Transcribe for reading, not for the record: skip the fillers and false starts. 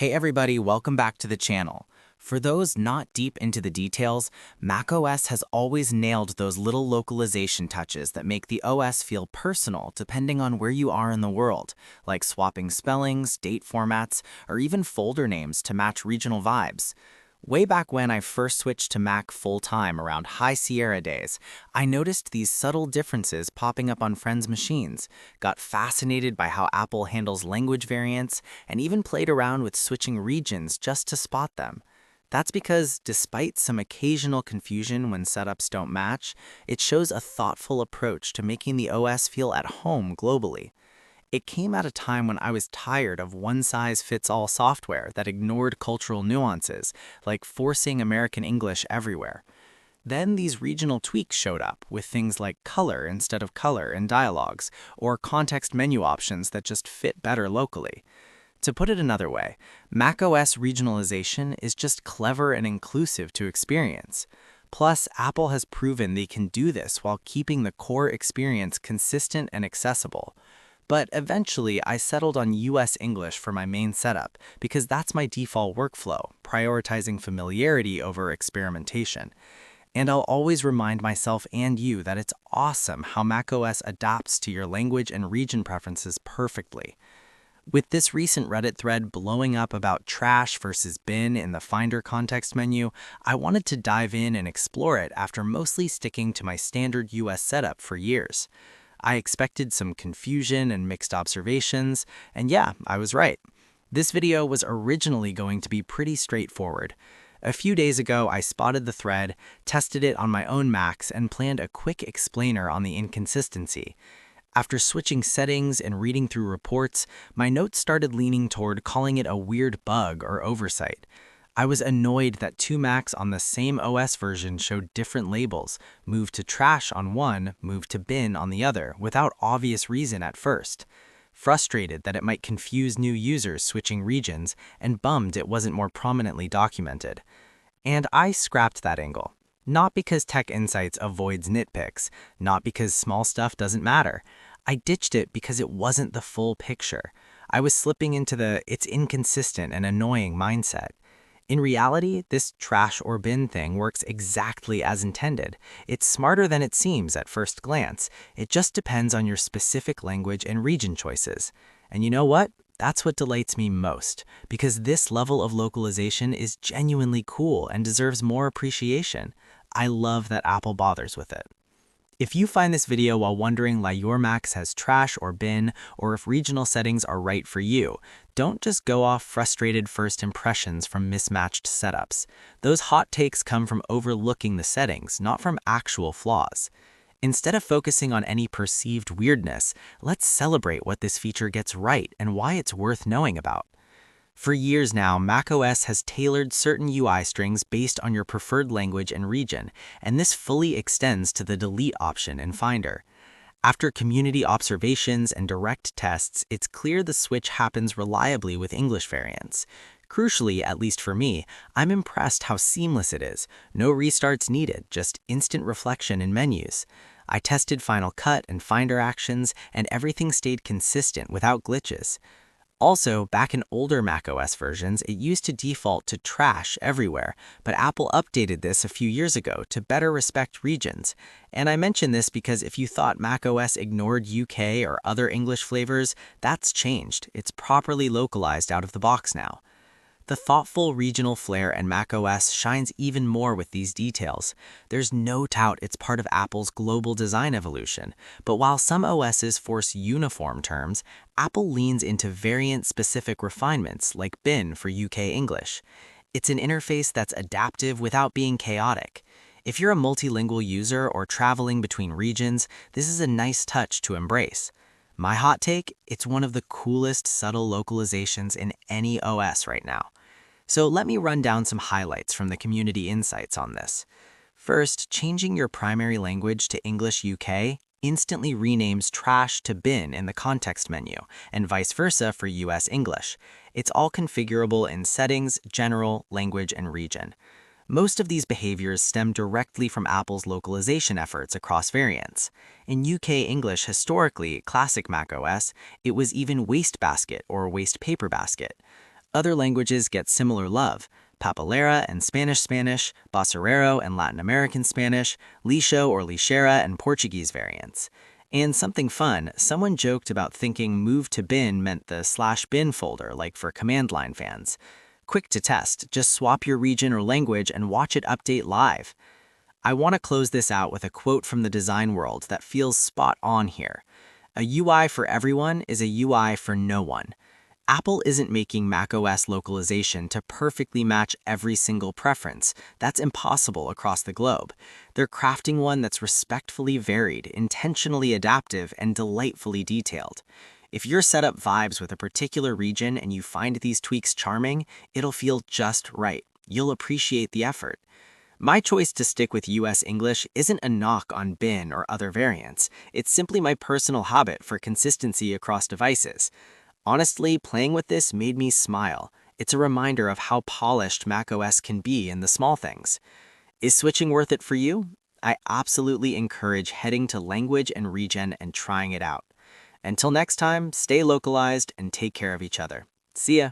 Hey everybody, welcome back to the channel. For those not deep into the details, macOS has always nailed those little localization touches that make the OS feel personal depending on where you are in the world, like swapping spellings, date formats, or even folder names to match regional vibes. Way back when I first switched to Mac full-time around High Sierra days, I noticed these subtle differences popping up on friends' machines, got fascinated by how Apple handles language variants, and even played around with switching regions just to spot them. That's because, despite some occasional confusion when setups don't match, it shows a thoughtful approach to making the OS feel at home globally. It came at a time when I was tired of one-size-fits-all software that ignored cultural nuances, like forcing American English everywhere. Then these regional tweaks showed up with things like color instead of color in dialogues, or context menu options that just fit better locally. To put it another way, macOS regionalization is just clever and inclusive to experience. Plus, Apple has proven they can do this while keeping the core experience consistent and accessible. But eventually, I settled on US English for my main setup because that's my default workflow, prioritizing familiarity over experimentation. And I'll always remind myself and you that it's awesome how macOS adapts to your language and region preferences perfectly. With this recent Reddit thread blowing up about trash versus bin in the Finder context menu, I wanted to dive in and explore it after mostly sticking to my standard US setup for years. I expected some confusion and mixed observations, and yeah, I was right. This video was originally going to be pretty straightforward. A few days ago, I spotted the thread, tested it on my own Macs, and planned a quick explainer on the inconsistency. After switching settings and reading through reports, my notes started leaning toward calling it a weird bug or oversight. I was annoyed that two Macs on the same OS version showed different labels, moved to trash on one, moved to bin on the other, without obvious reason at first. Frustrated that it might confuse new users switching regions, and bummed it wasn't more prominently documented. And I scrapped that angle. Not because Tech Insights avoids nitpicks, not because small stuff doesn't matter. I ditched it because it wasn't the full picture. I was slipping into the "it's inconsistent and annoying" mindset. In reality, this trash or bin thing works exactly as intended. It's smarter than it seems at first glance. It just depends on your specific language and region choices. And you know what? That's what delights me most, because this level of localization is genuinely cool and deserves more appreciation. I love that Apple bothers with it. If you find this video while wondering why your Mac has trash or bin, or if regional settings are right for you, don't just go off frustrated first impressions from mismatched setups. Those hot takes come from overlooking the settings, not from actual flaws. Instead of focusing on any perceived weirdness, let's celebrate what this feature gets right and why it's worth knowing about. For years now, macOS has tailored certain UI strings based on your preferred language and region, and this fully extends to the delete option in Finder. After community observations and direct tests, it's clear the switch happens reliably with English variants. Crucially, at least for me, I'm impressed how seamless it is. No restarts needed, just instant reflection in menus. I tested Final Cut and Finder actions, and everything stayed consistent without glitches. Also, back in older macOS versions, it used to default to trash everywhere, but Apple updated this a few years ago to better respect regions. And I mention this because if you thought macOS ignored UK or other English flavors, that's changed. It's properly localized out of the box now. The thoughtful regional flair in macOS shines even more with these details. There's no doubt it's part of Apple's global design evolution, but while some OSs force uniform terms, Apple leans into variant-specific refinements like bin for UK English. It's an interface that's adaptive without being chaotic. If you're a multilingual user or traveling between regions, this is a nice touch to embrace. My hot take, it's one of the coolest subtle localizations in any OS right now. So let me run down some highlights from the community insights on this. First, changing your primary language to English UK instantly renames trash to bin in the context menu, and vice versa for US English. It's all configurable in Settings, General, Language, and Region. Most of these behaviors stem directly from Apple's localization efforts across variants. In UK English historically, classic macOS, it was even wastebasket or waste paper basket. Other languages get similar love: Papalera and Spanish, Basurero and Latin American Spanish, Lixo or Lixera and Portuguese variants. And something fun, someone joked about thinking move to bin meant the /bin folder, like for command line fans. Quick to test, just swap your region or language and watch it update live. I want to close this out with a quote from the design world that feels spot on here. A UI for everyone is a UI for no one. Apple isn't making macOS localization to perfectly match every single preference. That's impossible across the globe. They're crafting one that's respectfully varied, intentionally adaptive, and delightfully detailed. If your setup vibes with a particular region and you find these tweaks charming, it'll feel just right. You'll appreciate the effort. My choice to stick with US English isn't a knock on bin or other variants. It's simply my personal habit for consistency across devices. Honestly, playing with this made me smile. It's a reminder of how polished macOS can be in the small things. Is switching worth it for you? I absolutely encourage heading to Language and Regen and trying it out. Until next time, stay localized and take care of each other. See ya!